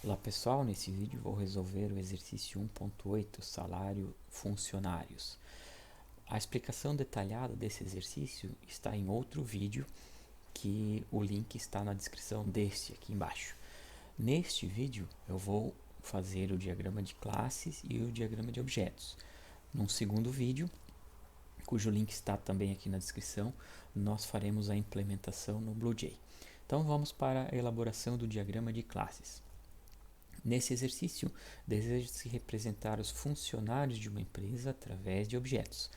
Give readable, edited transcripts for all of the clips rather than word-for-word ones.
Olá pessoal, nesse vídeo vou resolver o exercício 1.8, salário funcionários. A explicação detalhada desse exercício está em outro vídeo, que o link está na descrição deste aqui embaixo. Neste vídeo eu vou fazer o diagrama de classes e o diagrama de objetos. Num segundo vídeo, cujo link está também aqui na descrição, nós faremos a implementação no BlueJ. Então vamos para a elaboração do diagrama de classes. Nesse exercício, deseja-se representar os funcionários de uma empresa através de objetos.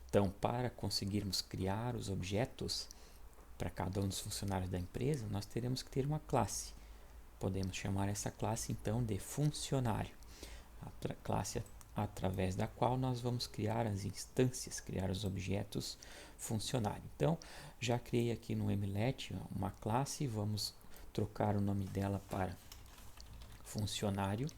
Então, para conseguirmos criar os objetos para cada um dos funcionários da empresa, nós teremos que ter uma classe. Podemos chamar essa classe, então, de funcionário. A classe através da qual nós vamos criar as instâncias, criar os objetos funcionário. Então, já criei aqui no Mlet uma classe, vamos trocar o nome dela para funcionário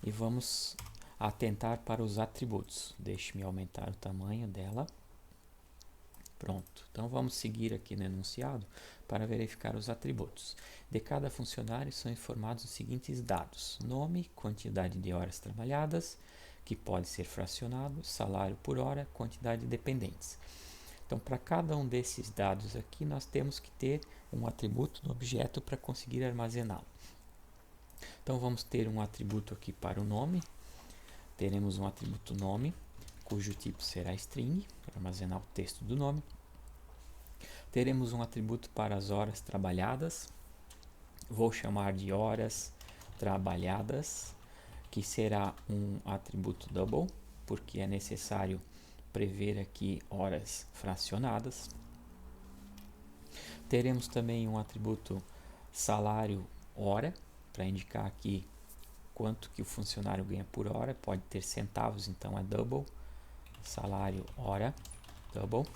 e vamos atentar para os atributos. Deixe-me aumentar o tamanho dela. Pronto. Então vamos seguir aqui no enunciado para verificar os atributos. De cada funcionário são informados os seguintes dados: nome, quantidade de horas trabalhadas, que pode ser fracionado, salário por hora, quantidade de dependentes. Então, para cada um desses dados aqui, nós temos que ter um atributo no objeto para conseguir armazená-lo. Então vamos ter um atributo aqui para o nome. Teremos um atributo nome, cujo tipo será string, para armazenar o texto do nome. Teremos um atributo para as horas trabalhadas. Vou chamar de horas trabalhadas, que será um atributo double, porque é necessário prever aqui horas fracionadas. Teremos também um atributo salário hora, para indicar aqui quanto que o funcionário ganha por hora, pode ter centavos, então é double, salário hora, double.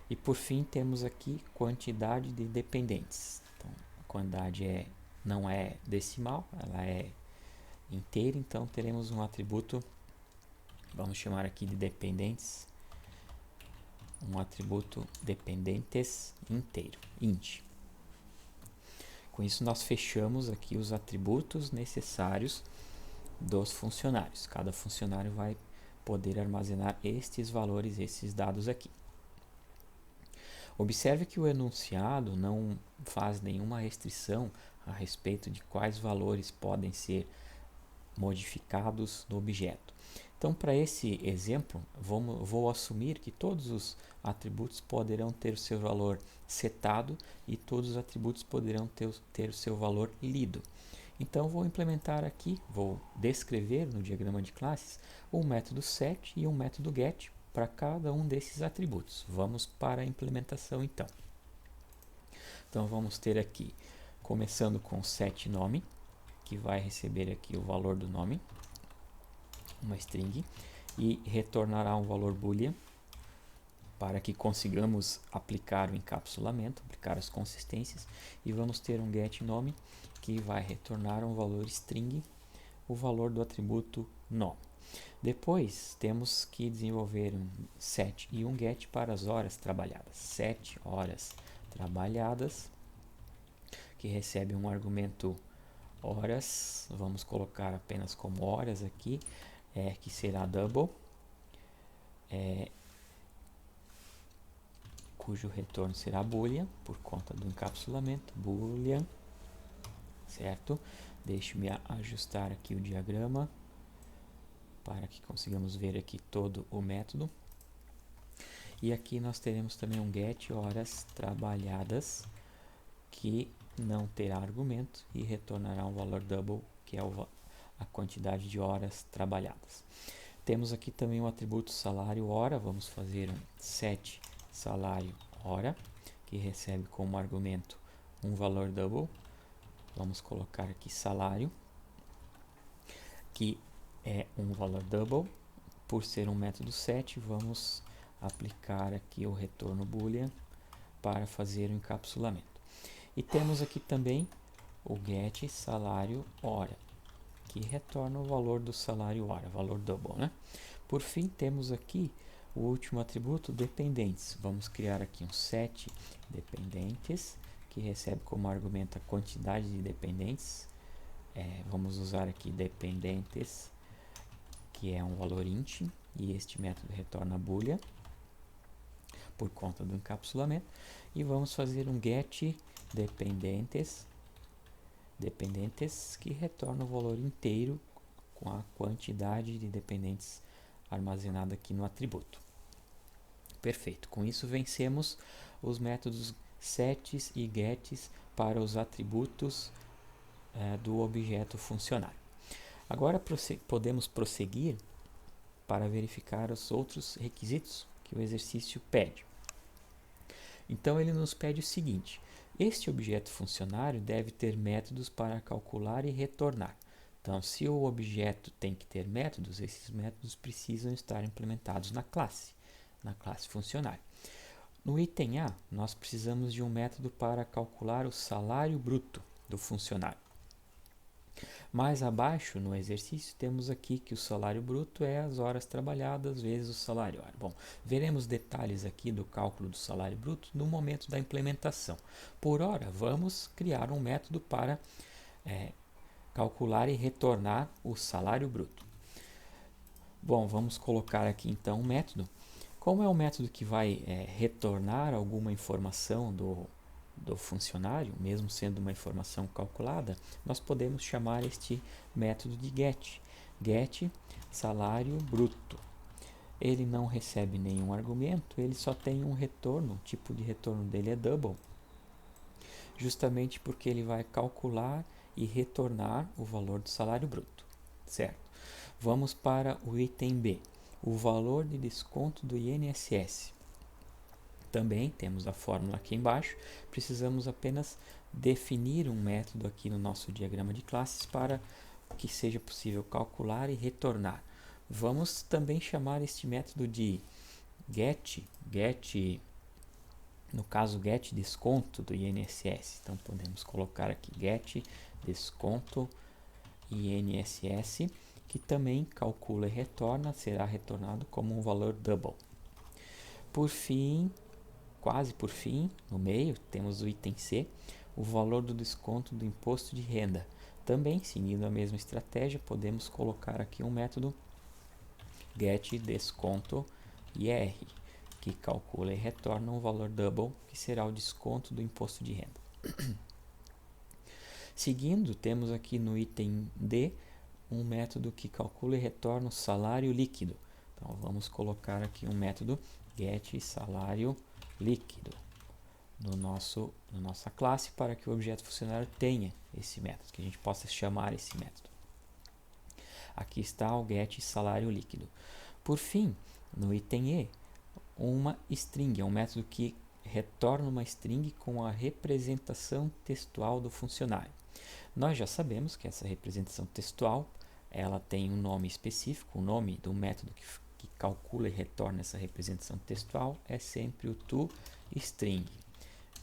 E por fim temos aqui quantidade de dependentes. Então, a quantidade não é decimal, ela é inteira, então teremos um atributo, vamos chamar aqui de dependentes, um atributo dependentes inteiro, int. Com isso nós fechamos aqui os atributos necessários dos funcionários. Cada funcionário vai poder armazenar estes valores, esses dados aqui. Observe que o enunciado não faz nenhuma restrição a respeito de quais valores podem ser modificados no objeto. Então, para esse exemplo, vou assumir que todos os atributos poderão ter o seu valor setado e todos os atributos poderão ter o seu valor lido. Então, vou implementar aqui, vou descrever no diagrama de classes um método set e um método get para cada um desses atributos. Vamos para a implementação então. Então, vamos ter aqui, começando com setNome, que vai receber aqui o valor do nome, uma string, e retornará um valor boolean para que consigamos aplicar o encapsulamento, aplicar as consistências, e vamos ter um getNome que vai retornar um valor string, o valor do atributo nome. Depois temos que desenvolver um set e um get para as horas trabalhadas. Set horas trabalhadas, que recebe um argumento horas, vamos colocar apenas como horas aqui, que será double, cujo retorno será boolean, por conta do encapsulamento, boolean, certo? Deixe-me ajustar aqui o diagrama, para que consigamos ver aqui todo o método. E aqui nós teremos também um get horas trabalhadas, que não terá argumento e retornará um valor double, que é a quantidade de horas trabalhadas. Temos aqui também o atributo salário hora, vamos fazer um set salário hora, que recebe como argumento um valor double. Vamos colocar aqui salário, que é um valor double. Por ser um método set, vamos aplicar aqui o retorno boolean para fazer o encapsulamento. E temos aqui também o get salário hora, que retorna o valor do salário hora, valor double, né? Por fim, temos aqui o último atributo, dependentes. Vamos criar aqui um set dependentes, que recebe como argumento a quantidade de dependentes, vamos usar aqui dependentes, que é um valor int, e este método retorna boolean por conta do encapsulamento, e vamos fazer um get dependentes que retorna o valor inteiro com a quantidade de dependentes armazenada aqui no atributo. Perfeito, com isso vencemos os métodos sets e gets para os atributos do objeto funcionário. Agora podemos prosseguir para verificar os outros requisitos que o exercício pede. Então ele nos pede o seguinte: este objeto funcionário deve ter métodos para calcular e retornar. Então, se o objeto tem que ter métodos, esses métodos precisam estar implementados na classe funcionário. No item A, nós precisamos de um método para calcular o salário bruto do funcionário. Mais abaixo, no exercício, temos aqui que o salário bruto é as horas trabalhadas vezes o salário hora. Bom, veremos detalhes aqui do cálculo do salário bruto no momento da implementação. Por ora, vamos criar um método para calcular e retornar o salário bruto. Bom, vamos colocar aqui então um método. Como é um método que vai retornar alguma informação do funcionário, mesmo sendo uma informação calculada, nós podemos chamar este método de get salário bruto. Ele não recebe nenhum argumento, ele só tem um retorno, o tipo de retorno dele é double, justamente porque ele vai calcular e retornar o valor do salário bruto, certo? Vamos para o item B, o valor de desconto do INSS. Também temos a fórmula aqui embaixo, precisamos apenas definir um método aqui no nosso diagrama de classes para que seja possível calcular e retornar. Vamos também chamar este método de get, no caso get desconto do INSS. Então podemos colocar aqui get desconto INSS, que também calcula e retorna, será retornado como um valor double. Por fim, quase por fim, no meio, temos o item C, o valor do desconto do imposto de renda. Também, seguindo a mesma estratégia, podemos colocar aqui um método get desconto IR, que calcula e retorna um valor double, que será o desconto do imposto de renda. Seguindo, temos aqui no item D, um método que calcula e retorna o salário líquido. Então, vamos colocar aqui um método get salário líquido na nossa classe para que o objeto funcionário tenha esse método, que a gente possa chamar esse método. Aqui está o get salário líquido. Por fim, no item E, uma string, é um método que retorna uma string com a representação textual do funcionário. Nós já sabemos que essa representação textual ela tem um nome específico, o nome do método que calcula e retorna essa representação textual é sempre o toString,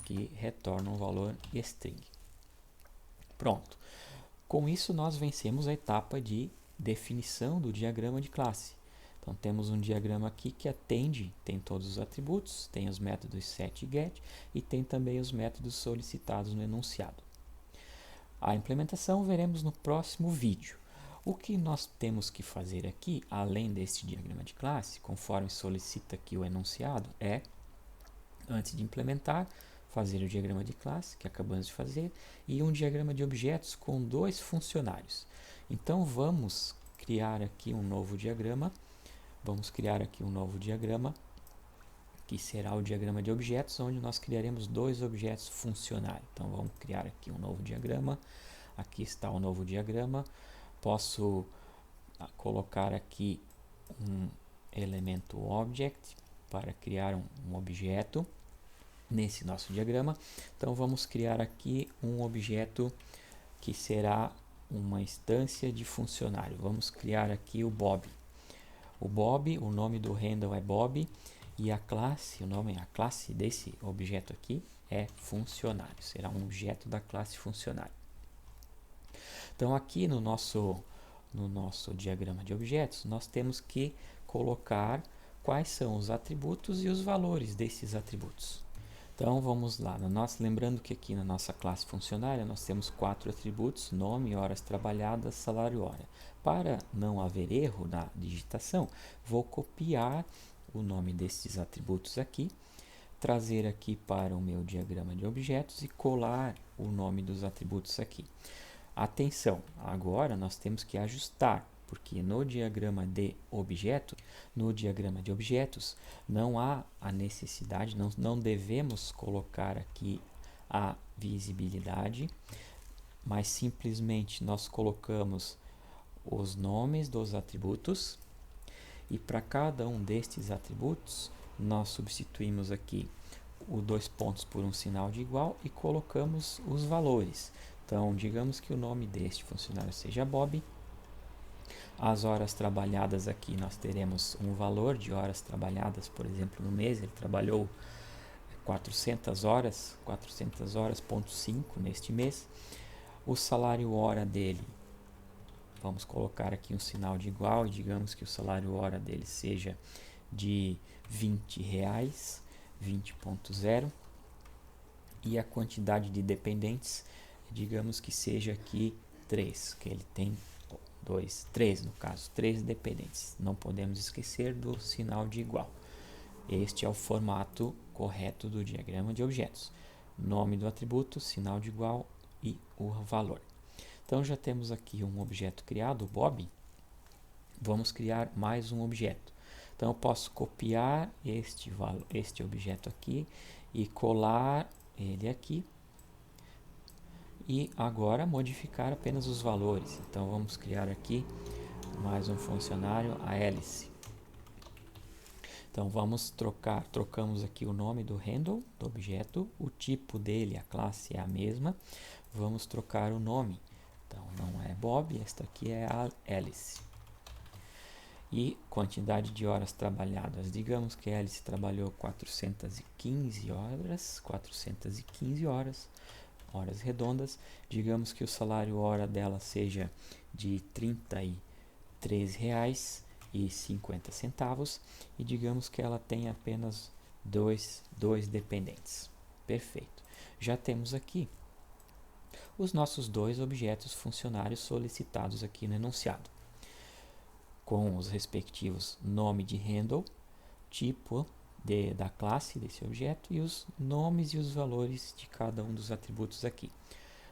que retorna um valor string. Pronto. Com isso, nós vencemos a etapa de definição do diagrama de classe. Então, temos um diagrama aqui que atende, tem todos os atributos, tem os métodos set e get e tem também os métodos solicitados no enunciado. A implementação veremos no próximo vídeo. O que nós temos que fazer aqui, além deste diagrama de classe, conforme solicita aqui o enunciado, é, antes de implementar, fazer o diagrama de classe, que acabamos de fazer, e um diagrama de objetos com dois funcionários. Então, vamos criar aqui um novo diagrama. Vamos criar aqui um novo diagrama, que será o diagrama de objetos, onde nós criaremos dois objetos funcionários. Então, vamos criar aqui um novo diagrama. Aqui está o novo diagrama. Posso colocar aqui um elemento object para criar um objeto nesse nosso diagrama. Então, vamos criar aqui um objeto que será uma instância de funcionário. Vamos criar aqui o Bob. O Bob, o nome do handle é Bob e a classe, a classe desse objeto aqui é funcionário. Será um objeto da classe funcionário. Então, aqui no nosso diagrama de objetos, nós temos que colocar quais são os atributos e os valores desses atributos. Então vamos lá, lembrando que aqui na nossa classe funcionária nós temos 4 atributos: nome, horas trabalhadas, salário, hora. Para não haver erro na digitação, vou copiar o nome desses atributos aqui, trazer aqui para o meu diagrama de objetos e colar o nome dos atributos aqui. Atenção, agora nós temos que ajustar, porque no diagrama de objetos, não há a necessidade, não devemos colocar aqui a visibilidade, mas simplesmente nós colocamos os nomes dos atributos e para cada um destes atributos nós substituímos aqui o 2 pontos por um sinal de igual e colocamos os valores. Então, digamos que o nome deste funcionário seja Bob. As horas trabalhadas aqui nós teremos um valor de horas trabalhadas, por exemplo, no mês ele trabalhou 400 horas, 400 horas,5 neste mês. O salário hora dele, vamos colocar aqui um sinal de igual e digamos que o salário hora dele seja de R$20, 20.0, e a quantidade de dependentes, digamos que seja aqui 3, que ele tem 3 no caso, 3 dependentes. Não podemos esquecer do sinal de igual. Este é o formato correto do diagrama de objetos: nome do atributo, sinal de igual e o valor. Então já temos aqui um objeto criado, o Bob. Vamos criar mais um objeto. Então eu posso copiar este objeto aqui e colar ele aqui. E agora modificar apenas os valores. Então vamos criar aqui mais um funcionário, a Alice. Então trocamos aqui o nome do handle do objeto, o tipo dele, a classe é a mesma. Vamos trocar o nome. Então não é Bob, esta aqui é a Alice. E quantidade de horas trabalhadas, digamos que a Alice trabalhou 415 horas redondas. Digamos que o salário hora dela seja de R$33,50 e digamos que ela tem apenas dois dependentes. Perfeito. Já temos aqui os nossos 2 objetos funcionários solicitados aqui no enunciado, com os respectivos nome de handle, tipo da classe desse objeto e os nomes e os valores de cada um dos atributos aqui.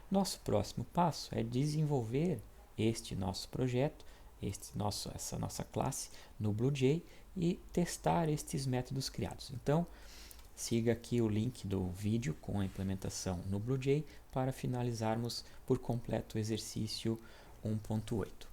Nosso próximo passo é desenvolver este nosso projeto, essa nossa classe no BlueJ e testar estes métodos criados. Então, siga aqui o link do vídeo com a implementação no BlueJ para finalizarmos por completo o exercício 1.8.